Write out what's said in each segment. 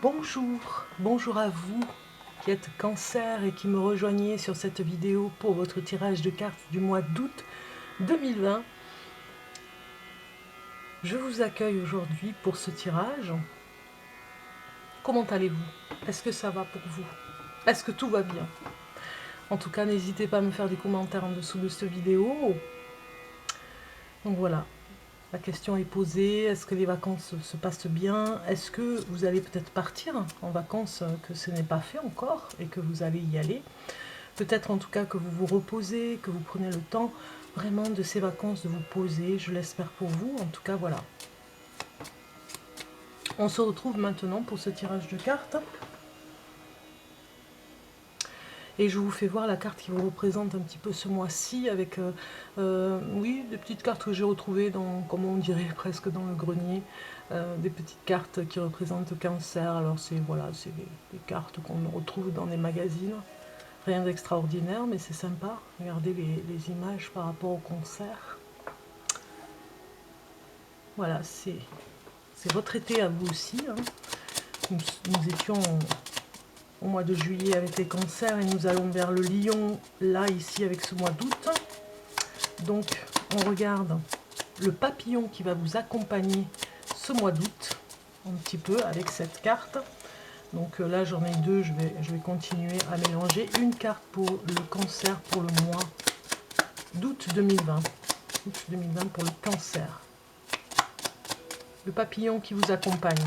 Bonjour à vous qui êtes Cancer et qui me rejoignez sur cette vidéo pour votre tirage de cartes du mois d'août 2020. Je vous accueille aujourd'hui pour ce tirage. Comment allez-vous? Est-ce que ça va pour vous? Est-ce que tout va bien? En tout cas, n'hésitez pas à me faire des commentaires en dessous de cette vidéo. Donc voilà. La question est posée, est-ce que les vacances se passent bien? Est-ce que vous allez peut-être partir en vacances, que ce n'est pas fait encore et que vous allez y aller? Peut-être en tout cas que vous vous reposez, que vous prenez le temps vraiment de ces vacances de vous poser, je l'espère pour vous. En tout cas, voilà. On se retrouve maintenant pour ce tirage de cartes. Et je vous fais voir la carte qui vous représente un petit peu ce mois-ci avec, oui, des petites cartes que j'ai retrouvées dans, comme on dirait, presque dans le grenier. Des petites cartes qui représentent le Cancer. Alors c'est voilà, c'est des cartes qu'on retrouve dans les magazines. Rien d'extraordinaire, mais c'est sympa. Regardez les images par rapport au concert. Voilà, c'est votre été à vous aussi. Hein. Nous étions au mois de juillet avec les cancers et nous allons vers le lion là ici avec ce mois d'août. Donc on regarde le papillon qui va vous accompagner ce mois d'août un petit peu avec cette carte. Donc là j'en ai deux, je vais continuer à mélanger une carte pour le cancer pour le mois d'août 2020. Août 2020 pour le cancer. Le papillon qui vous accompagne.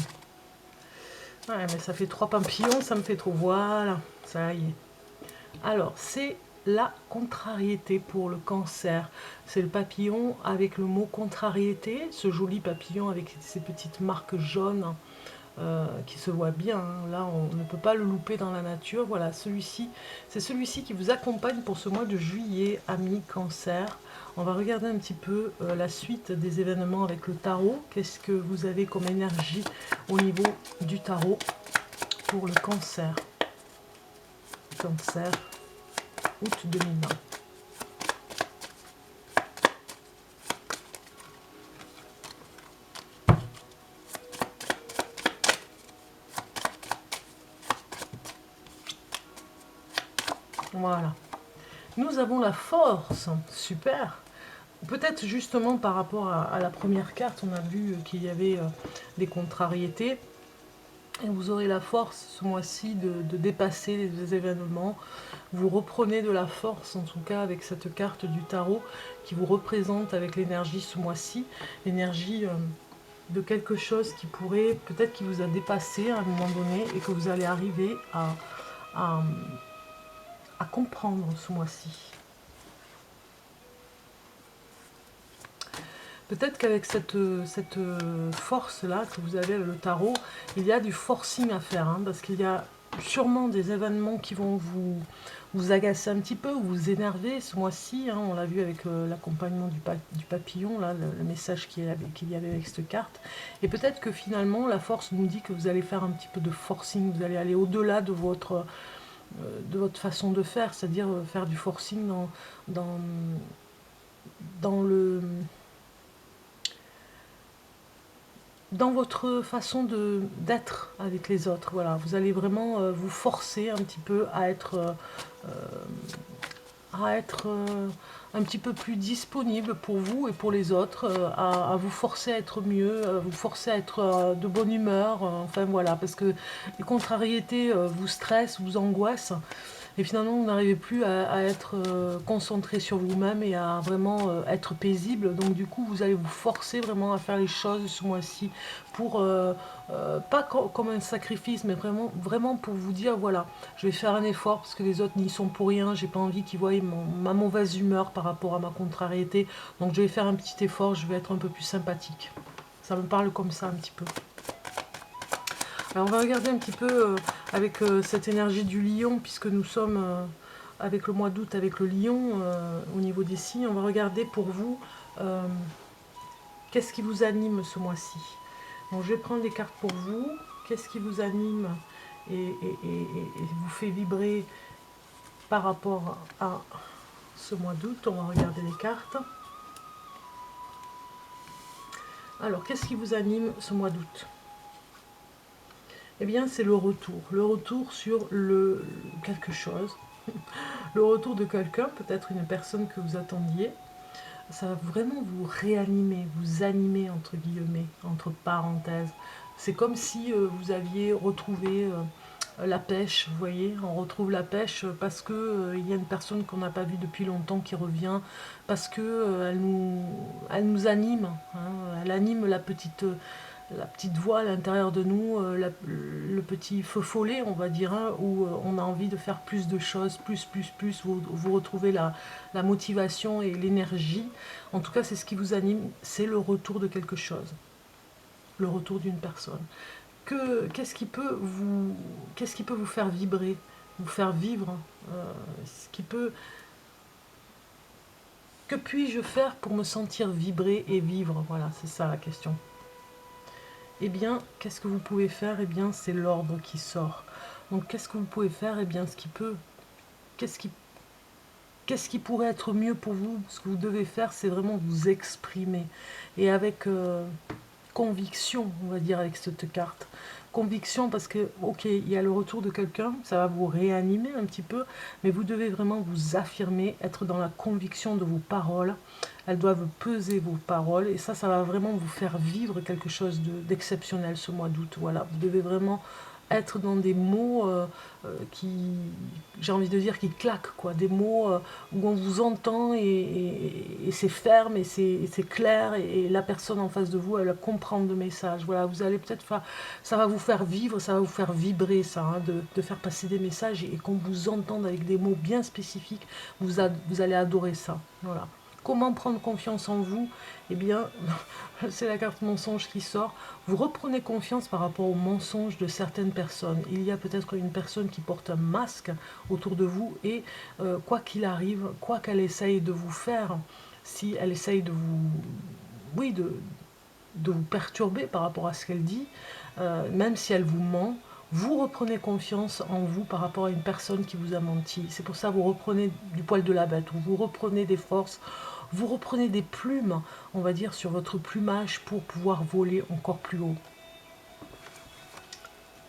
Ouais, mais ça fait 3 papillons, ça me fait trop. Voilà, ça y est. Alors, c'est la contrariété pour le cancer. C'est le papillon avec le mot contrariété, ce joli papillon avec ces petites marques jaunes qui se voit bien. Hein. Là, on ne peut pas le louper dans la nature. Voilà, celui-ci, c'est celui-ci qui vous accompagne pour ce mois de juillet, amis cancer. On va regarder un petit peu la suite des événements avec le tarot. Qu'est-ce que vous avez comme énergie au niveau du tarot pour le cancer? Cancer, août 2020. Voilà. Nous avons la force. Super. Peut-être justement par rapport à la première carte, on a vu qu'il y avait des contrariétés. Et vous aurez la force ce mois-ci de dépasser les événements. Vous reprenez de la force, en tout cas avec cette carte du tarot qui vous représente avec l'énergie ce mois-ci. L'énergie de quelque chose qui pourrait, peut-être qui vous a dépassé à un moment donné et que vous allez arriver à comprendre ce mois-ci. Peut-être qu'avec cette force-là que vous avez avec le tarot, il y a du forcing à faire, hein, parce qu'il y a sûrement des événements qui vont vous agacer un petit peu, ou vous énerver ce mois-ci. Hein, on l'a vu avec l'accompagnement du papillon, là, le message qu'il y avait avec cette carte. Et peut-être que finalement, la force nous dit que vous allez faire un petit peu de forcing, vous allez aller au-delà de votre façon de faire, c'est-à-dire faire du forcing dans votre façon d'être avec les autres. Voilà, vous allez vraiment vous forcer un petit peu à être un petit peu plus disponible pour vous et pour les autres, à vous forcer à être mieux, à vous forcer à être de bonne humeur, enfin voilà, parce que les contrariétés vous stressent, vous angoissent, et finalement vous n'arrivez plus à être concentré sur vous-même et à vraiment être paisible. Donc du coup vous allez vous forcer vraiment à faire les choses ce mois-ci pour pas comme un sacrifice, mais vraiment pour vous dire voilà, je vais faire un effort parce que les autres n'y sont pour rien, j'ai pas envie qu'ils voient ma mauvaise humeur par rapport à ma contrariété, donc je vais faire un petit effort, je vais être un peu plus sympathique. Ça me parle comme ça un petit peu. Alors on va regarder un petit peu avec cette énergie du lion, puisque nous sommes avec le mois d'août avec le lion au niveau des signes. On va regarder pour vous qu'est-ce qui vous anime ce mois-ci. Donc je vais prendre des cartes pour vous. Qu'est-ce qui vous anime et vous fait vibrer par rapport à ce mois d'août? On va regarder les cartes. Alors, qu'est-ce qui vous anime ce mois d'août? Eh bien, c'est le retour sur quelque chose, le retour de quelqu'un, peut-être une personne que vous attendiez. Ça va vraiment vous réanimer, vous animer, entre guillemets, entre parenthèses. C'est comme si vous aviez retrouvé la pêche, vous voyez, on retrouve la pêche parce que il y a une personne qu'on n'a pas vue depuis longtemps qui revient, parce que elle nous anime, hein, elle anime la petite voix à l'intérieur de nous, le petit feu follet, on va dire, hein, où on a envie de faire plus de choses, plus, vous retrouvez la motivation et l'énergie. En tout cas, c'est ce qui vous anime, c'est le retour de quelque chose, le retour d'une personne. Qu'est-ce qui peut vous faire vibrer, vous faire vivre, ce qui peut, que puis-je faire pour me sentir vibrer et vivre? Voilà, c'est ça la question. Eh bien, qu'est-ce que vous pouvez faire? Eh bien, c'est l'ordre qui sort. Donc, qu'est-ce que vous pouvez faire? Eh bien, qu'est-ce qui, qu'est-ce qui pourrait être mieux pour vous? Ce que vous devez faire, c'est vraiment vous exprimer. Et avec conviction, on va dire, avec cette carte. Conviction parce que, ok, il y a le retour de quelqu'un, ça va vous réanimer un petit peu, mais vous devez vraiment vous affirmer, être dans la conviction de vos paroles. Elles doivent peser vos paroles et ça va vraiment vous faire vivre quelque chose d'exceptionnel ce mois d'août. Voilà, vous devez vraiment être dans des mots qui, j'ai envie de dire, qui claquent, quoi. Des mots où on vous entend et c'est ferme et c'est clair et la personne en face de vous, elle comprend le message. Voilà, vous allez peut-être faire, ça va vous faire vivre, ça va vous faire vibrer, ça, hein, de faire passer des messages et qu'on vous entende avec des mots bien spécifiques. Vous allez adorer ça. Voilà. Comment prendre confiance en vous? Eh bien, c'est la carte mensonge qui sort. Vous reprenez confiance par rapport aux mensonges de certaines personnes. Il y a peut-être une personne qui porte un masque autour de vous et quoi qu'il arrive, quoi qu'elle essaye de vous faire, si elle essaye de vous, oui, de vous perturber par rapport à ce qu'elle dit, même si elle vous ment, vous reprenez confiance en vous par rapport à une personne qui vous a menti. C'est pour ça que vous reprenez du poil de la bête, vous reprenez des forces, vous reprenez des plumes, on va dire, sur votre plumage pour pouvoir voler encore plus haut.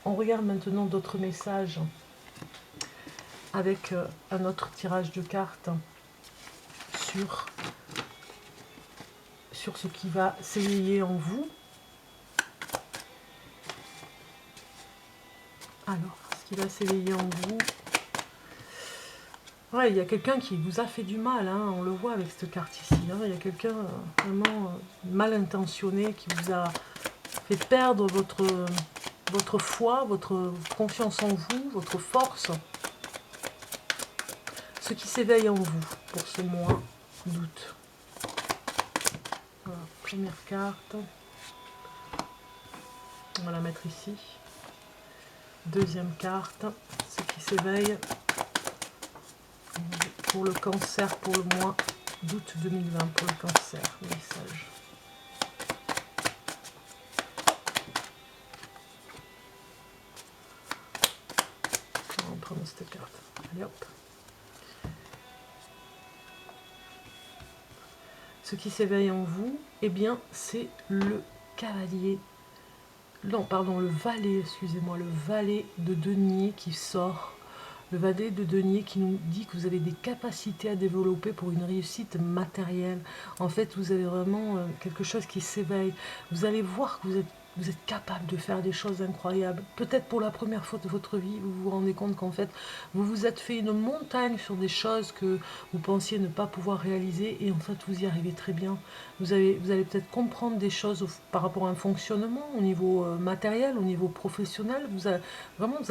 On regarde maintenant d'autres messages avec un autre tirage de cartes sur, sur ce qui va s'éveiller en vous. Alors, ce qui va s'éveiller en vous. Ouais, il y a quelqu'un qui vous a fait du mal, hein, on le voit avec cette carte ici. Hein, il y a quelqu'un vraiment mal intentionné qui vous a fait perdre votre foi, votre confiance en vous, votre force. Ce qui s'éveille en vous pour ce mois d'août. Voilà, première carte. On va la mettre ici. Deuxième carte, ce qui s'éveille pour le cancer pour le mois d'août 2020, pour le cancer, message. On va prendre cette carte. Allez hop. Ce qui s'éveille en vous, eh bien, c'est le cavalier. Non, pardon, le valet, excusez-moi, le valet de denier qui sort. Le valet de denier qui nous dit que vous avez des capacités à développer pour une réussite matérielle. En fait, vous avez vraiment quelque chose qui s'éveille. Vous allez voir que vous êtes capable de faire des choses incroyables. Peut-être pour la première fois de votre vie, vous vous rendez compte qu'en fait, vous vous êtes fait une montagne sur des choses que vous pensiez ne pas pouvoir réaliser et en fait, vous y arrivez très bien. Vous allez peut-être comprendre des choses par rapport à un fonctionnement au niveau matériel, au niveau professionnel. Vous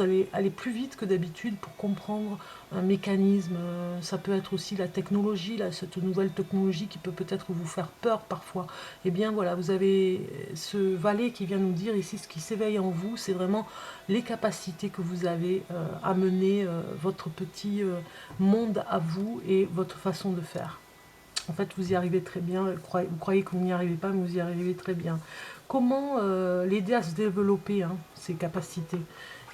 allez aller plus vite que d'habitude pour comprendre un mécanisme. Ça peut être aussi la technologie, là, cette nouvelle technologie qui peut peut-être vous faire peur parfois. Eh bien voilà, vous avez ce valet qui vient nous dire ici ce qui s'éveille en vous, c'est vraiment les capacités que vous avez à mener votre petit monde à vous et votre façon de faire. En fait, vous y arrivez très bien. Vous croyez que vous n'y arrivez pas, mais vous y arrivez très bien. Comment l'aider à se développer, hein, ses capacités?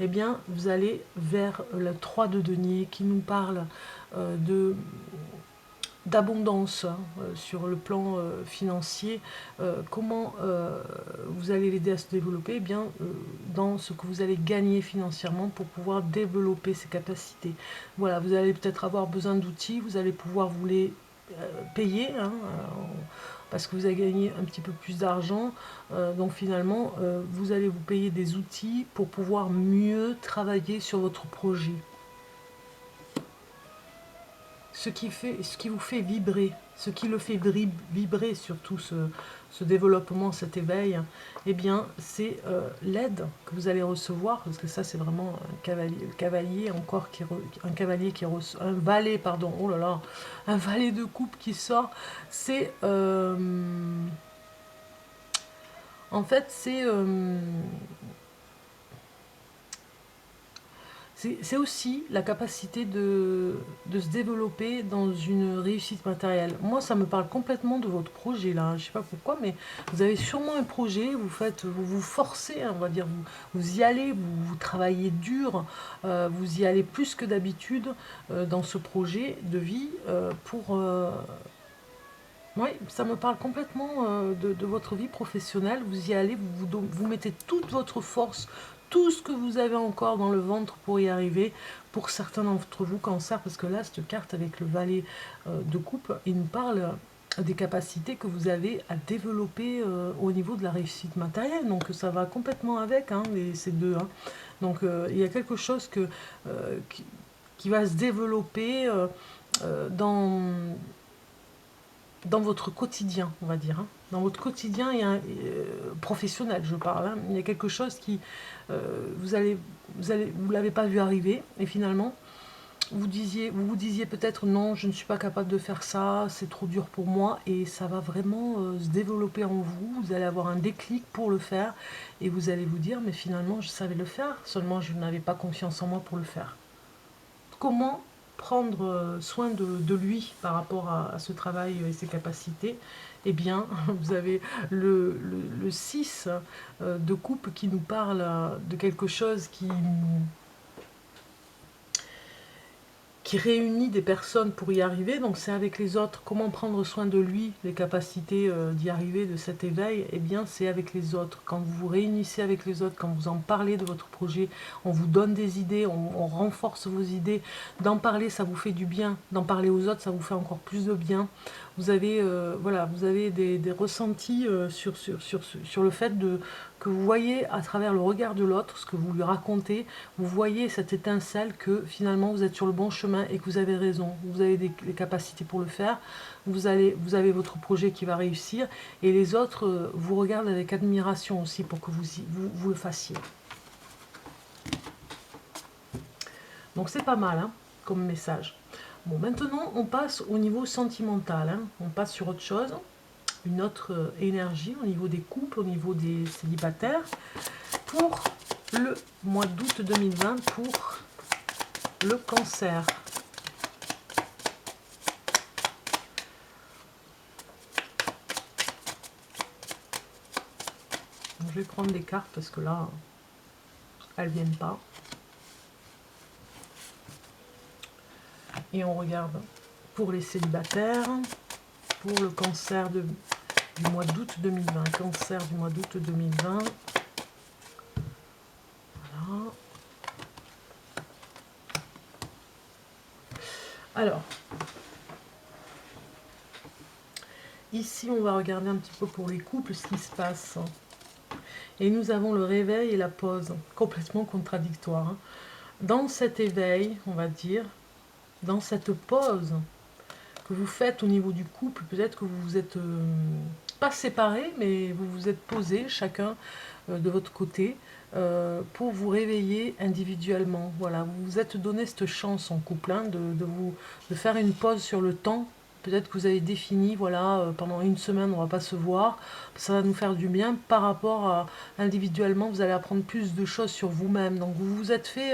Eh bien, vous allez vers le 3 de denier qui nous parle de d'abondance hein, sur le plan financier. Comment vous allez l'aider à se développer? Eh bien, dans ce que vous allez gagner financièrement pour pouvoir développer ses capacités. Voilà, vous allez peut-être avoir besoin d'outils, vous allez pouvoir vous les payer, hein, parce que vous avez gagné un petit peu plus d'argent. Donc finalement, vous allez vous payer des outils pour pouvoir mieux travailler sur votre projet. Ce qui vous fait vibrer, ce qui le fait vibrer surtout ce développement, cet éveil, eh bien c'est l'aide que vous allez recevoir, parce que ça c'est vraiment un cavalier encore un cavalier qui reçoit, un valet pardon, oh là là, un valet de coupe qui sort, c'est en fait c'est aussi la capacité de se développer dans une réussite matérielle. Moi, ça me parle complètement de votre projet, là. Je ne sais pas pourquoi, mais vous avez sûrement un projet, vous vous forcez, hein, on va dire, vous y allez, vous travaillez dur, vous y allez plus que d'habitude dans ce projet de vie pour... Oui, ça me parle complètement de votre vie professionnelle. Vous y allez, vous mettez toute votre force, tout ce que vous avez encore dans le ventre pour y arriver. Pour certains d'entre vous, cancer, parce que là, cette carte avec le valet de coupe, il nous parle des capacités que vous avez à développer au niveau de la réussite matérielle. Donc ça va complètement avec hein, ces deux. Hein. Donc il y a quelque chose qui va se développer dans votre quotidien, on va dire. Hein. Dans votre quotidien et professionnel, je parle. Hein. Il y a quelque chose qui, vous l'avez pas vu arriver, et finalement, vous vous disiez peut-être non, je ne suis pas capable de faire ça, c'est trop dur pour moi, et ça va vraiment se développer en vous. Vous allez avoir un déclic pour le faire, et vous allez vous dire, mais finalement, je savais le faire, seulement je n'avais pas confiance en moi pour le faire. Comment prendre soin de lui par rapport à ce travail et ses capacités? Eh bien, vous avez le 6 de coupe qui nous parle de quelque chose qui réunit des personnes pour y arriver, donc c'est avec les autres. Comment prendre soin de lui, les capacités d'y arriver, de cet éveil, eh bien c'est avec les autres. Quand vous vous réunissez avec les autres, quand vous en parlez de votre projet, on vous donne des idées, on renforce vos idées. D'en parler, ça vous fait du bien. D'en parler aux autres, ça vous fait encore plus de bien. Vous avez, voilà, vous avez des ressentis sur le fait que vous voyez à travers le regard de l'autre, ce que vous lui racontez, vous voyez cette étincelle que finalement vous êtes sur le bon chemin et que vous avez raison, vous avez les capacités pour le faire, vous avez votre projet qui va réussir, et les autres vous regardent avec admiration aussi pour que vous le fassiez. Donc c'est pas mal hein, comme message. Bon, maintenant on passe au niveau sentimental, hein. On passe sur autre chose, une autre énergie au niveau des couples, au niveau des célibataires, pour le mois d'août 2020, pour le cancer. Donc, je vais prendre des cartes parce que là, elles ne viennent pas. Et on regarde pour les célibataires, pour le cancer du mois d'août 2020. Cancer du mois d'août 2020. Voilà. Alors, ici, on va regarder un petit peu pour les couples ce qui se passe. Et nous avons le réveil et la pause, complètement contradictoires. Dans cet éveil, on va dire, dans cette pause que vous faites au niveau du couple, peut-être que vous vous êtes pas séparés, mais vous vous êtes posés chacun de votre côté pour vous réveiller individuellement. Voilà, vous vous êtes donné cette chance en couple hein, de faire une pause sur le temps. Peut-être que vous avez défini, voilà, pendant une semaine, on ne va pas se voir. Ça va nous faire du bien par rapport à individuellement, vous allez apprendre plus de choses sur vous-même. Donc vous vous êtes fait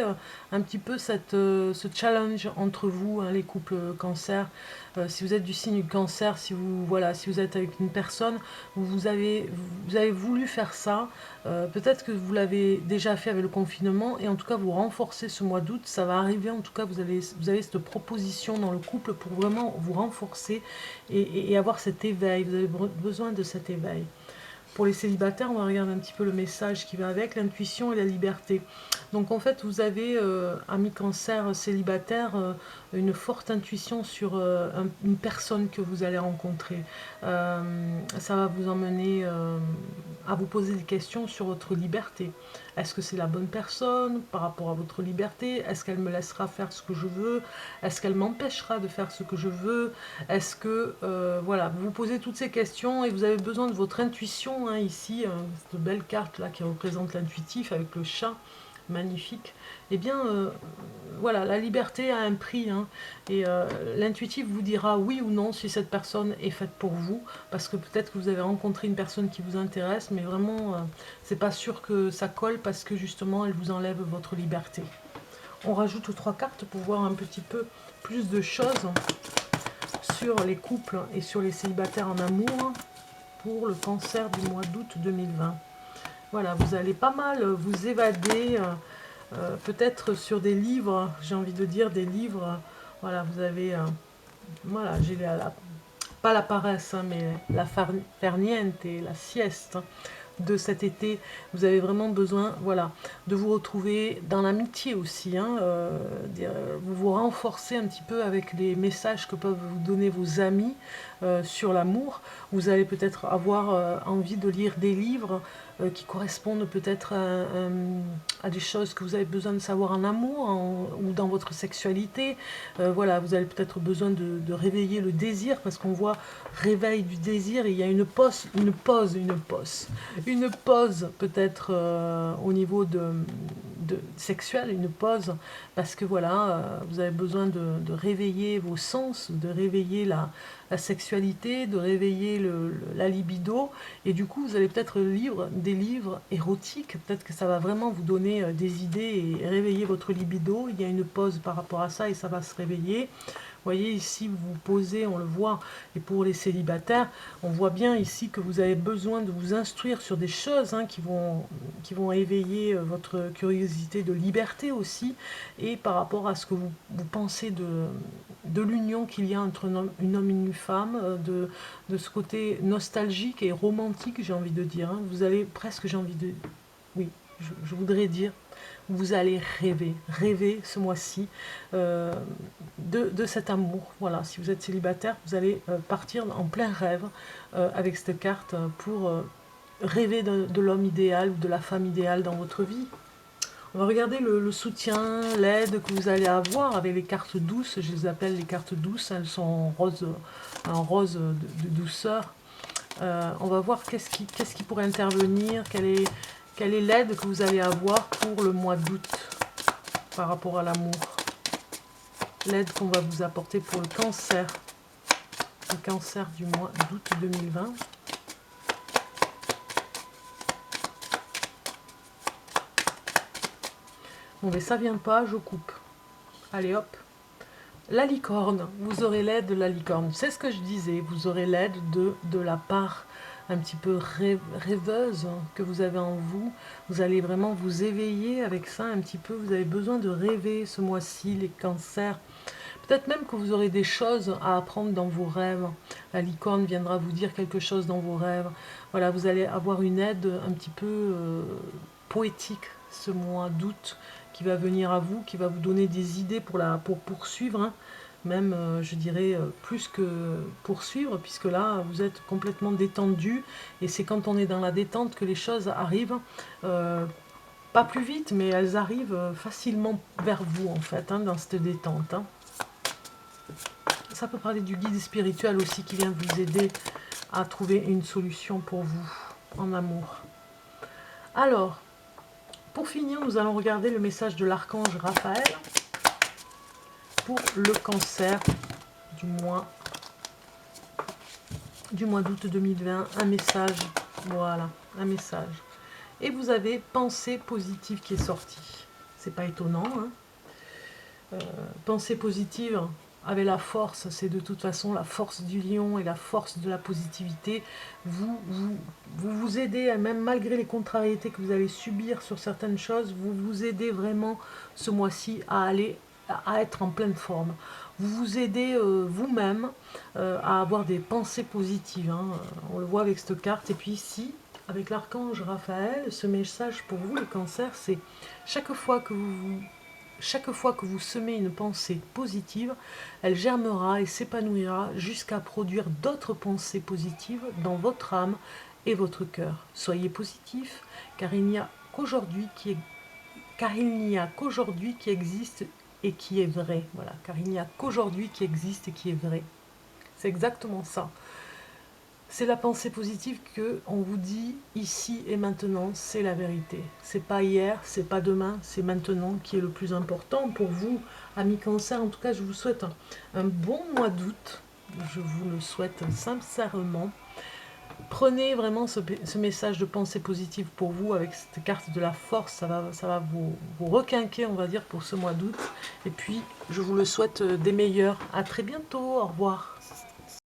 un petit peu ce challenge entre vous, hein, les couples cancer. Si vous êtes du signe cancer, si vous êtes avec une personne, vous avez voulu faire ça. Peut-être que vous l'avez déjà fait avec le confinement, et en tout cas vous renforcez ce mois d'août. Ça va arriver, en tout cas vous avez cette proposition dans le couple pour vraiment vous renforcer renforcer et avoir cet éveil. Vous avez besoin de cet éveil. Pour les célibataires, on va regarder un petit peu le message qui va avec, l'intuition et la liberté. Donc en fait, vous avez, amis cancer célibataire, une forte intuition sur une personne que vous allez rencontrer. Ça va vous emmener à vous poser des questions sur votre liberté. Est-ce que c'est la bonne personne par rapport à votre liberté? Est-ce qu'elle me laissera faire ce que je veux? Est-ce qu'elle m'empêchera de faire ce que je veux? Est-ce que, voilà, vous vous posez toutes ces questions et vous avez besoin de votre intuition, hein, ici, cette belle carte là qui représente l'intuitif avec le chat, magnifique. Eh bien, voilà, la liberté a un prix, hein, et l'intuitif vous dira oui ou non si cette personne est faite pour vous, parce que peut-être que vous avez rencontré une personne qui vous intéresse, mais vraiment, c'est pas sûr que ça colle parce que justement, elle vous enlève votre liberté. On rajoute 3 cartes pour voir un petit peu plus de choses sur les couples et sur les célibataires en amour pour le cancer du mois d'août 2020. Voilà, vous allez pas mal vous évader, peut-être sur des livres, j'ai envie de dire des livres, voilà, vous avez, voilà, j'ai pas la paresse, hein, mais la farniente et la sieste de cet été. Vous avez vraiment besoin, voilà, de vous retrouver dans l'amitié aussi, hein, vous vous renforcez un petit peu avec les messages que peuvent vous donner vos amis sur l'amour. Vous allez peut-être avoir envie de lire des livres qui correspondent peut-être à des choses que vous avez besoin de savoir en amour ou dans votre sexualité. Voilà, vous avez peut-être besoin de réveiller le désir, parce qu'on voit réveil du désir, et il y a une pause peut-être au niveau de sexuel, une pause, parce que voilà, vous avez besoin de réveiller vos sens, de réveiller la sexualité, de réveiller la libido, et du coup vous allez peut-être lire des livres érotiques, peut-être que ça va vraiment vous donner des idées et réveiller votre libido. Il y a une pause par rapport à ça et ça va se réveiller. Vous voyez ici, vous vous posez, on le voit, et pour les célibataires, on voit bien ici que vous avez besoin de vous instruire sur des choses, hein, qui vont éveiller votre curiosité de liberté aussi, et par rapport à ce que vous pensez de l'union qu'il y a entre un homme et une femme, de ce côté nostalgique et romantique, j'ai envie de dire, hein. Vous allez presque, j'ai envie de... Oui, je voudrais dire, vous allez rêver ce mois-ci de cet amour. Voilà, si vous êtes célibataire, vous allez partir en plein rêve avec cette carte pour rêver de l'homme idéal ou de la femme idéale dans votre vie. On va regarder le soutien, l'aide que vous allez avoir avec les cartes douces. Je les appelle les cartes douces, elles sont en rose de douceur. On va voir qu'est-ce qui pourrait intervenir, quelle est l'aide que vous allez avoir pour le mois d'août par rapport à l'amour. L'aide qu'on va vous apporter pour le cancer du mois d'août 2020. Bon, mais ça vient pas, je coupe. Allez, hop. La licorne, vous aurez l'aide de la licorne. C'est ce que je disais, vous aurez l'aide de la part un petit peu rêveuse que vous avez en vous. Vous allez vraiment vous éveiller avec ça un petit peu. Vous avez besoin de rêver ce mois-ci, les cancers. Peut-être même que vous aurez des choses à apprendre dans vos rêves. La licorne viendra vous dire quelque chose dans vos rêves. Voilà, vous allez avoir une aide un petit peu poétique ce mois d'août qui va venir à vous, qui va vous donner des idées pour poursuivre, hein. Même, je dirais, plus que poursuivre, puisque là, vous êtes complètement détendu, et c'est quand on est dans la détente que les choses arrivent, pas plus vite, mais elles arrivent facilement vers vous, en fait, hein, dans cette détente, hein. Ça peut parler du guide spirituel aussi, qui vient vous aider à trouver une solution pour vous, en amour. Alors, pour finir, nous allons regarder le message de l'archange Raphaël pour le cancer du mois d'août 2020. Un message, voilà, un message. Et vous avez pensée positive qui est sortie. C'est pas étonnant, hein. Pensée positive avec la force, c'est de toute façon la force du lion et la force de la positivité. Vous aidez, même malgré les contrariétés que vous allez subir sur certaines choses, vous aidez vraiment ce mois-ci à être en pleine forme. vous vous aidez vous-même à avoir des pensées positives. Hein. On le voit avec cette carte. Et puis ici, avec l'archange Raphaël, ce message pour vous, les cancers, c'est chaque fois que vous semez une pensée positive, elle germera et s'épanouira jusqu'à produire d'autres pensées positives dans votre âme et votre cœur. Soyez positif, car il n'y a qu'aujourd'hui qui existe et qui est vrai. Voilà, car il n'y a qu'aujourd'hui qui existe et qui est vrai. C'est exactement ça. C'est la pensée positive que on vous dit ici et maintenant, c'est la vérité. C'est pas hier, c'est pas demain, c'est maintenant qui est le plus important pour vous, amis cancer. En tout cas, je vous souhaite un bon mois d'août. Je vous le souhaite sincèrement. Prenez vraiment ce message de pensée positive pour vous avec cette carte de la force. Ça va vous requinquer, on va dire, pour ce mois d'août. Et puis, je vous le souhaite des meilleurs. À très bientôt. Au revoir.